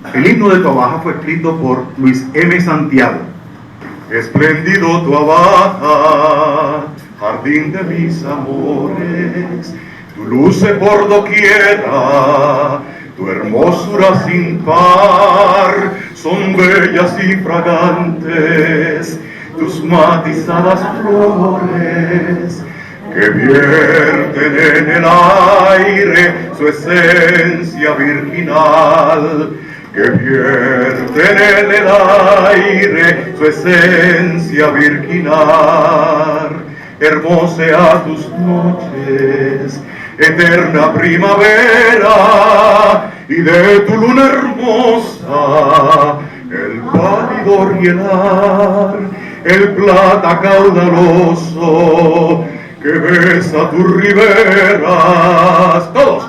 El himno de Toa Baja fue escrito por Luis M. Santiago. Espléndido Toa Baja, jardín de mis amores, tu luce por doquiera, tu hermosura sin par, son bellas y fragantes tus matizadas flores, que vierten en el aire su esencia virginal, que vierten en el aire su esencia virginal. Hermosea tus noches, eterna primavera, y de tu luna hermosa el pálido rielar, el plata caudaloso que besa tus riberas. Todos.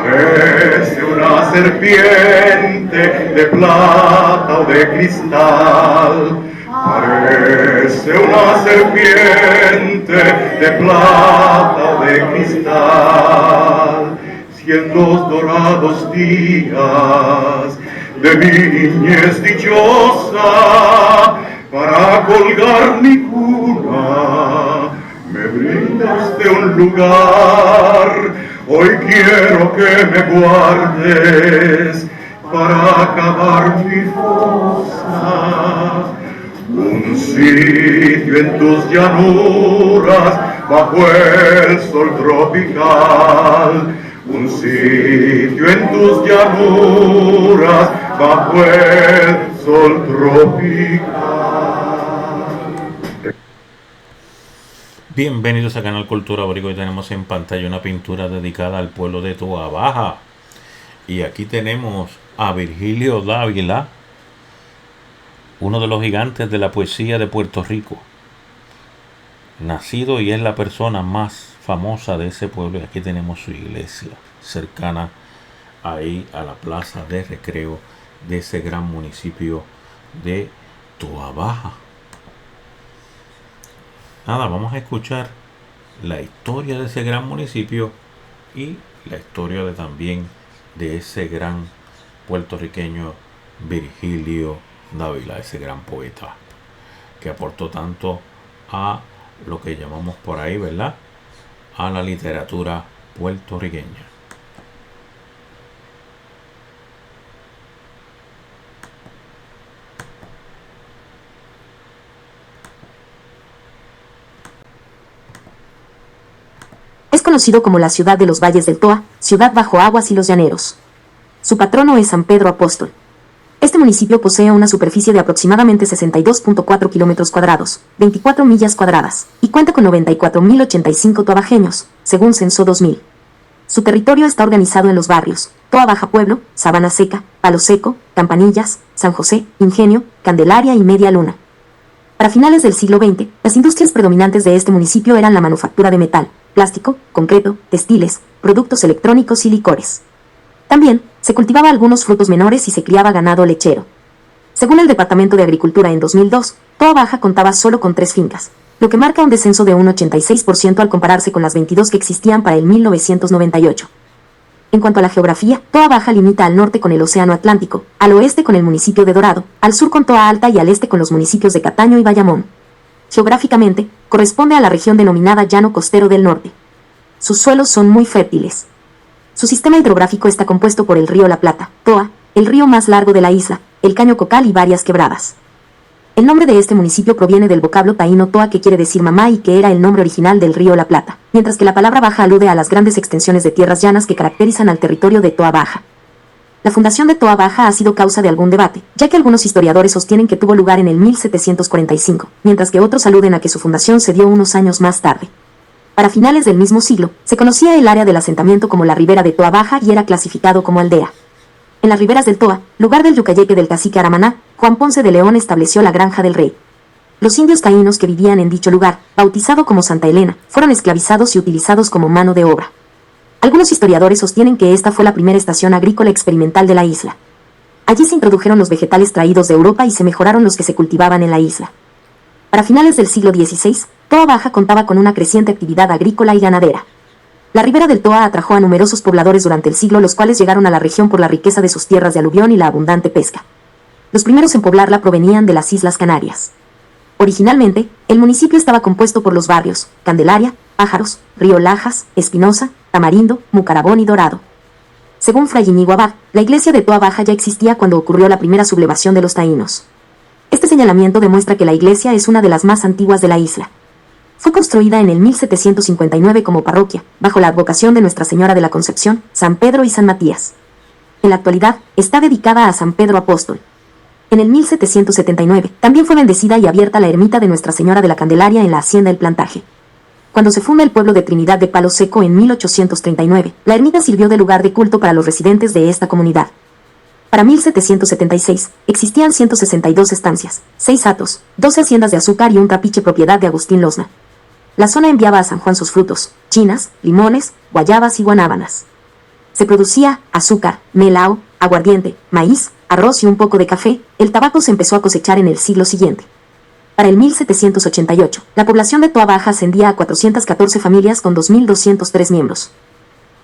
Parece una serpiente de plata o de cristal, parece una serpiente de plata o de cristal, si en los dorados días de mi niñez dichosa, para colgar mi cuna, me brindaste un lugar. Hoy quiero que me guardes para acabar mi fosa, un sitio en tus llanuras bajo el sol tropical, un sitio en tus llanuras bajo el sol tropical. Bienvenidos a Canal Cultura Boricua. Hoy tenemos en pantalla una pintura dedicada al pueblo de Toa Baja. Y aquí tenemos a Virgilio Dávila, uno de los gigantes de la poesía de Puerto Rico. Nacido y es la persona más famosa de ese pueblo. Y aquí tenemos su iglesia, cercana ahí a la plaza de recreo de ese gran municipio de Toa Baja. Nada, vamos a escuchar la historia de ese gran municipio y la historia también de ese gran puertorriqueño Virgilio Dávila, ese gran poeta que aportó tanto a lo que llamamos por ahí, ¿verdad?, a la literatura puertorriqueña. Es conocido como la ciudad de los valles del Toa, ciudad bajo aguas y los llaneros. Su patrono es San Pedro Apóstol. Este municipio posee una superficie de aproximadamente 62.4 kilómetros cuadrados, 24 millas cuadradas, y cuenta con 94.085 toabajeños, según Censo 2000. Su territorio está organizado en los barrios Toa Baja Pueblo, Sabana Seca, Palo Seco, Campanillas, San José, Ingenio, Candelaria y Media Luna. Para finales del siglo XX, las industrias predominantes de este municipio eran la manufactura de metal, plástico, concreto, textiles, productos electrónicos y licores. También se cultivaba algunos frutos menores y se criaba ganado lechero. Según el Departamento de Agricultura en 2002, Toa Baja contaba solo con 3 fincas, lo que marca un descenso de un 86% al compararse con las 22 que existían para el 1998. En cuanto a la geografía, Toa Baja limita al norte con el Océano Atlántico, al oeste con el municipio de Dorado, al sur con Toa Alta y al este con los municipios de Cataño y Bayamón. Geográficamente, corresponde a la región denominada Llano Costero del Norte. Sus suelos son muy fértiles. Su sistema hidrográfico está compuesto por el río La Plata, Toa, el río más largo de la isla, el Caño Cocal y varias quebradas. El nombre de este municipio proviene del vocablo taíno Toa, que quiere decir mamá y que era el nombre original del río La Plata, mientras que la palabra baja alude a las grandes extensiones de tierras llanas que caracterizan al territorio de Toa Baja. La fundación de Toa Baja ha sido causa de algún debate, ya que algunos historiadores sostienen que tuvo lugar en el 1745, mientras que otros aluden a que su fundación se dio unos años más tarde. Para finales del mismo siglo, se conocía el área del asentamiento como la Ribera de Toa Baja y era clasificado como aldea. En las riberas del Toa, lugar del yucayeque del cacique Aramaná, Juan Ponce de León estableció la Granja del Rey. Los indios taínos que vivían en dicho lugar, bautizado como Santa Elena, fueron esclavizados y utilizados como mano de obra. Algunos historiadores sostienen que esta fue la primera estación agrícola experimental de la isla. Allí se introdujeron los vegetales traídos de Europa y se mejoraron los que se cultivaban en la isla. Para finales del siglo XVI, Toa Baja contaba con una creciente actividad agrícola y ganadera. La ribera del Toa atrajo a numerosos pobladores durante el siglo, los cuales llegaron a la región por la riqueza de sus tierras de aluvión y la abundante pesca. Los primeros en poblarla provenían de las Islas Canarias. Originalmente, el municipio estaba compuesto por los barrios Candelaria, Pájaros, Río Lajas, Espinosa, Tamarindo, Mucarabón y Dorado. Según Fray Íñigo Abad, la iglesia de Toa Baja ya existía cuando ocurrió la primera sublevación de los taínos. Este señalamiento demuestra que la iglesia es una de las más antiguas de la isla. Fue construida en el 1759 como parroquia, bajo la advocación de Nuestra Señora de la Concepción, San Pedro y San Matías. En la actualidad, está dedicada a San Pedro Apóstol. En el 1779, también fue bendecida y abierta la ermita de Nuestra Señora de la Candelaria en la hacienda El Plantaje. Cuando se funda el pueblo de Trinidad de Palo Seco en 1839, la ermita sirvió de lugar de culto para los residentes de esta comunidad. Para 1776, existían 162 estancias, 6 hatos, 12 haciendas de azúcar y un trapiche propiedad de Agustín Losna. La zona enviaba a San Juan sus frutos, chinas, limones, guayabas y guanábanas. Se producía azúcar, melao, aguardiente, maíz, arroz y un poco de café. El tabaco se empezó a cosechar en el siglo siguiente. Para el 1788, la población de Toa Baja ascendía a 414 familias con 2.203 miembros.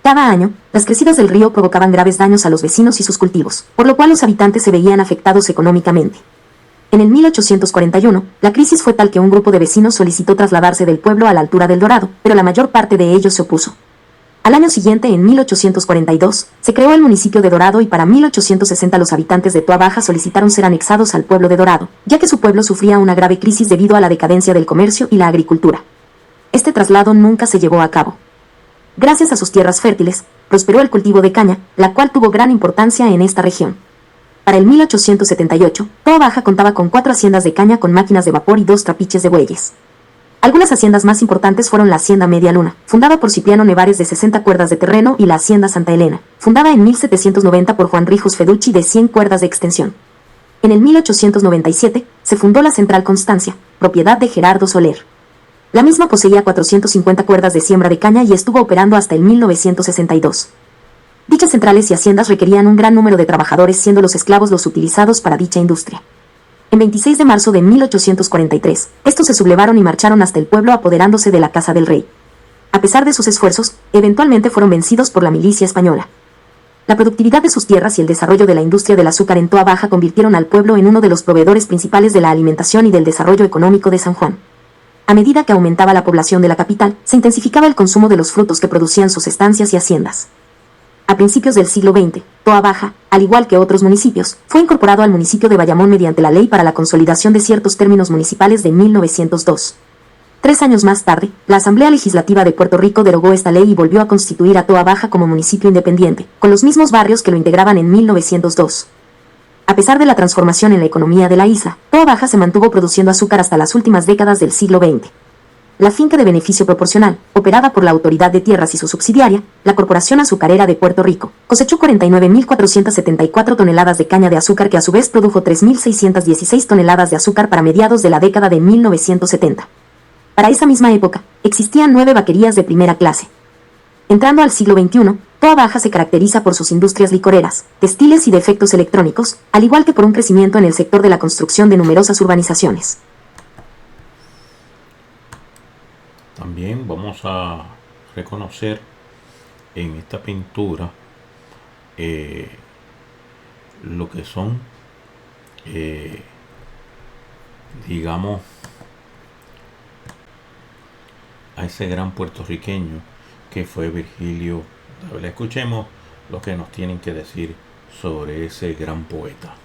Cada año, las crecidas del río provocaban graves daños a los vecinos y sus cultivos, por lo cual los habitantes se veían afectados económicamente. En el 1841, la crisis fue tal que un grupo de vecinos solicitó trasladarse del pueblo a la altura del Dorado, pero la mayor parte de ellos se opuso. Al año siguiente, en 1842, se creó el municipio de Dorado y para 1860 los habitantes de Toa Baja solicitaron ser anexados al pueblo de Dorado, ya que su pueblo sufría una grave crisis debido a la decadencia del comercio y la agricultura. Este traslado nunca se llevó a cabo. Gracias a sus tierras fértiles, prosperó el cultivo de caña, la cual tuvo gran importancia en esta región. Para el 1878, Toa Baja contaba con 4 haciendas de caña con máquinas de vapor y 2 trapiches de bueyes. Algunas haciendas más importantes fueron la Hacienda Media Luna, fundada por Cipriano Nevares de 60 cuerdas de terreno, y la Hacienda Santa Elena, fundada en 1790 por Juan Rijos Feducci de 100 cuerdas de extensión. En el 1897, se fundó la Central Constancia, propiedad de Gerardo Soler. La misma poseía 450 cuerdas de siembra de caña y estuvo operando hasta el 1962. Dichas centrales y haciendas requerían un gran número de trabajadores, siendo los esclavos los utilizados para dicha industria. En 26 de marzo de 1843, estos se sublevaron y marcharon hasta el pueblo apoderándose de la casa del rey. A pesar de sus esfuerzos, eventualmente fueron vencidos por la milicia española. La productividad de sus tierras y el desarrollo de la industria del azúcar en Toa Baja convirtieron al pueblo en uno de los proveedores principales de la alimentación y del desarrollo económico de San Juan. A medida que aumentaba la población de la capital, se intensificaba el consumo de los frutos que producían sus estancias y haciendas. A principios del siglo XX, Toa Baja, al igual que otros municipios, fue incorporado al municipio de Bayamón mediante la Ley para la Consolidación de Ciertos Términos Municipales de 1902. 3 años más tarde, la Asamblea Legislativa de Puerto Rico derogó esta ley y volvió a constituir a Toa Baja como municipio independiente, con los mismos barrios que lo integraban en 1902. A pesar de la transformación en la economía de la isla, Toa Baja se mantuvo produciendo azúcar hasta las últimas décadas del siglo XX. La finca de beneficio proporcional, operada por la Autoridad de Tierras y su subsidiaria, la Corporación Azucarera de Puerto Rico, cosechó 49.474 toneladas de caña de azúcar, que a su vez produjo 3.616 toneladas de azúcar para mediados de la década de 1970. Para esa misma época, existían 9 vaquerías de primera clase. Entrando al siglo XXI, Toa Baja se caracteriza por sus industrias licoreras, textiles y de efectos electrónicos, al igual que por un crecimiento en el sector de la construcción de numerosas urbanizaciones. También vamos a reconocer en esta pintura lo que son, digamos, a ese gran puertorriqueño que fue Virgilio Dávila. Escuchemos lo que nos tienen que decir sobre ese gran poeta.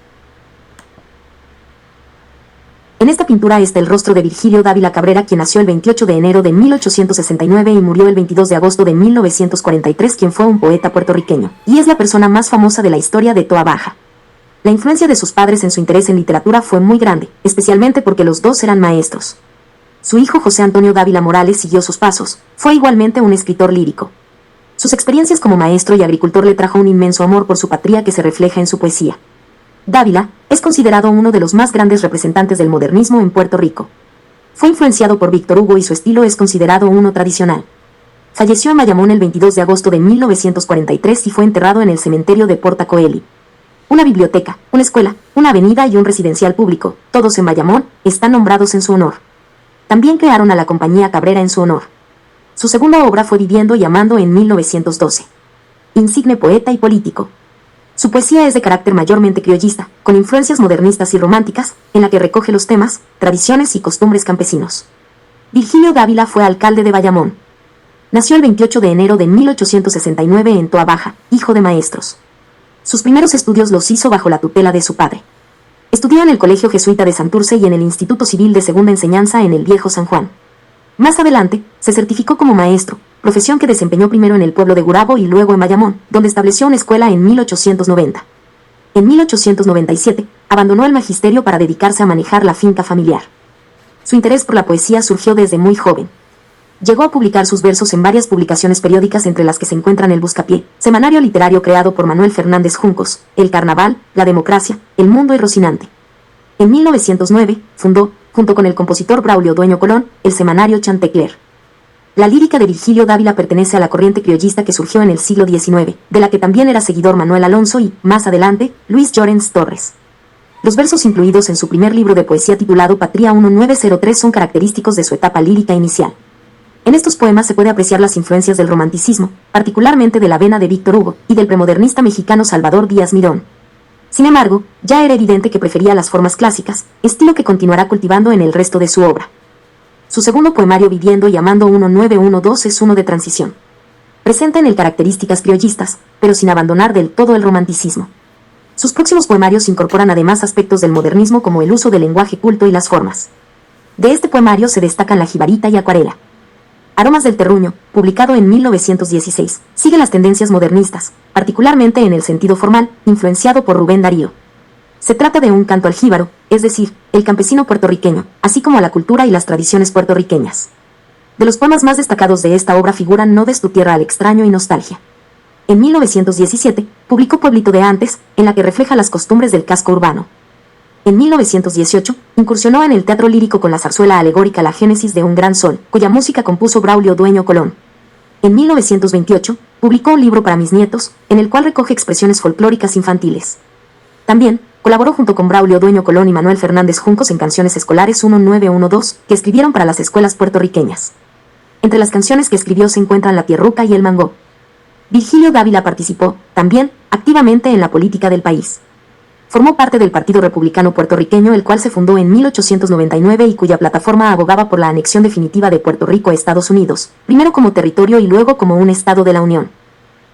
En esta pintura está el rostro de Virgilio Dávila Cabrera, quien nació el 28 de enero de 1869 y murió el 22 de agosto de 1943, quien fue un poeta puertorriqueño, y es la persona más famosa de la historia de Toa Baja. La influencia de sus padres en su interés en literatura fue muy grande, especialmente porque los dos eran maestros. Su hijo José Antonio Dávila Morales siguió sus pasos, fue igualmente un escritor lírico. Sus experiencias como maestro y agricultor le trajo un inmenso amor por su patria que se refleja en su poesía. Dávila es considerado uno de los más grandes representantes del modernismo en Puerto Rico. Fue influenciado por Víctor Hugo y su estilo es considerado uno tradicional. Falleció en Bayamón el 22 de agosto de 1943 y fue enterrado en el cementerio de Porta Coeli. Una biblioteca, una escuela, una avenida y un residencial público, todos en Bayamón, están nombrados en su honor. También crearon a la compañía Cabrera en su honor. Su segunda obra fue Viviendo y Amando en 1912. Insigne poeta y político. Su poesía es de carácter mayormente criollista, con influencias modernistas y románticas, en la que recoge los temas, tradiciones y costumbres campesinos. Virgilio Dávila fue alcalde de Bayamón. Nació el 28 de enero de 1869 en Toa Baja, hijo de maestros. Sus primeros estudios los hizo bajo la tutela de su padre. Estudió en el Colegio Jesuita de Santurce y en el Instituto Civil de Segunda Enseñanza en el Viejo San Juan. Más adelante, se certificó como maestro, profesión que desempeñó primero en el pueblo de Gurabo y luego en Bayamón, donde estableció una escuela en 1890. En 1897, abandonó el magisterio para dedicarse a manejar la finca familiar. Su interés por la poesía surgió desde muy joven. Llegó a publicar sus versos en varias publicaciones periódicas, entre las que se encuentran El Buscapié, semanario literario creado por Manuel Fernández Juncos, El Carnaval, La Democracia, El Mundo y Rocinante. En 1909, fundó, junto con el compositor Braulio Dueño Colón, el semanario Chantecler. La lírica de Virgilio Dávila pertenece a la corriente criollista que surgió en el siglo XIX, de la que también era seguidor Manuel Alonso y, más adelante, Luis Llorens Torres. Los versos incluidos en su primer libro de poesía titulado Patria 1903 son característicos de su etapa lírica inicial. En estos poemas se puede apreciar las influencias del romanticismo, particularmente de la vena de Víctor Hugo, y del premodernista mexicano Salvador Díaz Mirón. Sin embargo, ya era evidente que prefería las formas clásicas, estilo que continuará cultivando en el resto de su obra. Su segundo poemario Viviendo y Amando 1912 es uno de transición. Presenta en él características criollistas, pero sin abandonar del todo el romanticismo. Sus próximos poemarios incorporan además aspectos del modernismo como el uso del lenguaje culto y las formas. De este poemario se destacan La Jibarita y Acuarela. Aromas del Terruño, publicado en 1916, sigue las tendencias modernistas, particularmente en el sentido formal, influenciado por Rubén Darío. Se trata de un canto al jíbaro, es decir, el campesino puertorriqueño, así como a la cultura y las tradiciones puertorriqueñas. De los poemas más destacados de esta obra figuran No des tu tierra al extraño y Nostalgia. En 1917, publicó Pueblito de Antes, en la que refleja las costumbres del casco urbano. En 1918, incursionó en el teatro lírico con la zarzuela alegórica La Génesis de un Gran Sol, cuya música compuso Braulio Dueño Colón. En 1928, publicó un libro para mis nietos, en el cual recoge expresiones folclóricas infantiles. También, colaboró junto con Braulio Dueño Colón y Manuel Fernández Juncos en Canciones Escolares 1912, que escribieron para las escuelas puertorriqueñas. Entre las canciones que escribió se encuentran La Tierruca y El Mangó. Virgilio Dávila participó, también, activamente en la política del país. Formó parte del Partido Republicano Puertorriqueño, el cual se fundó en 1899 y cuya plataforma abogaba por la anexión definitiva de Puerto Rico a Estados Unidos, primero como territorio y luego como un estado de la Unión.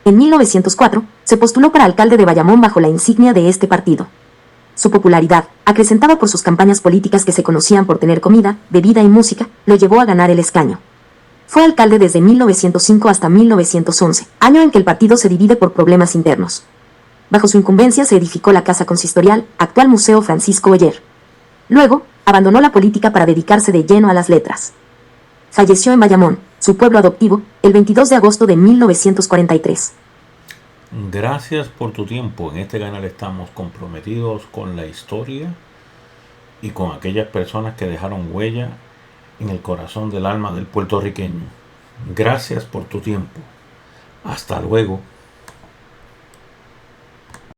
En 1904, se postuló para alcalde de Bayamón bajo la insignia de este partido. Su popularidad, acrecentada por sus campañas políticas que se conocían por tener comida, bebida y música, lo llevó a ganar el escaño. Fue alcalde desde 1905 hasta 1911, año en que el partido se divide por problemas internos. Bajo su incumbencia se edificó la Casa Consistorial, actual Museo Francisco Oller. Luego, abandonó la política para dedicarse de lleno a las letras. Falleció en Bayamón, su pueblo adoptivo, el 22 de agosto de 1943. Gracias por tu tiempo. En este canal estamos comprometidos con la historia y con aquellas personas que dejaron huella en el corazón del alma del puertorriqueño. Gracias por tu tiempo. Hasta luego.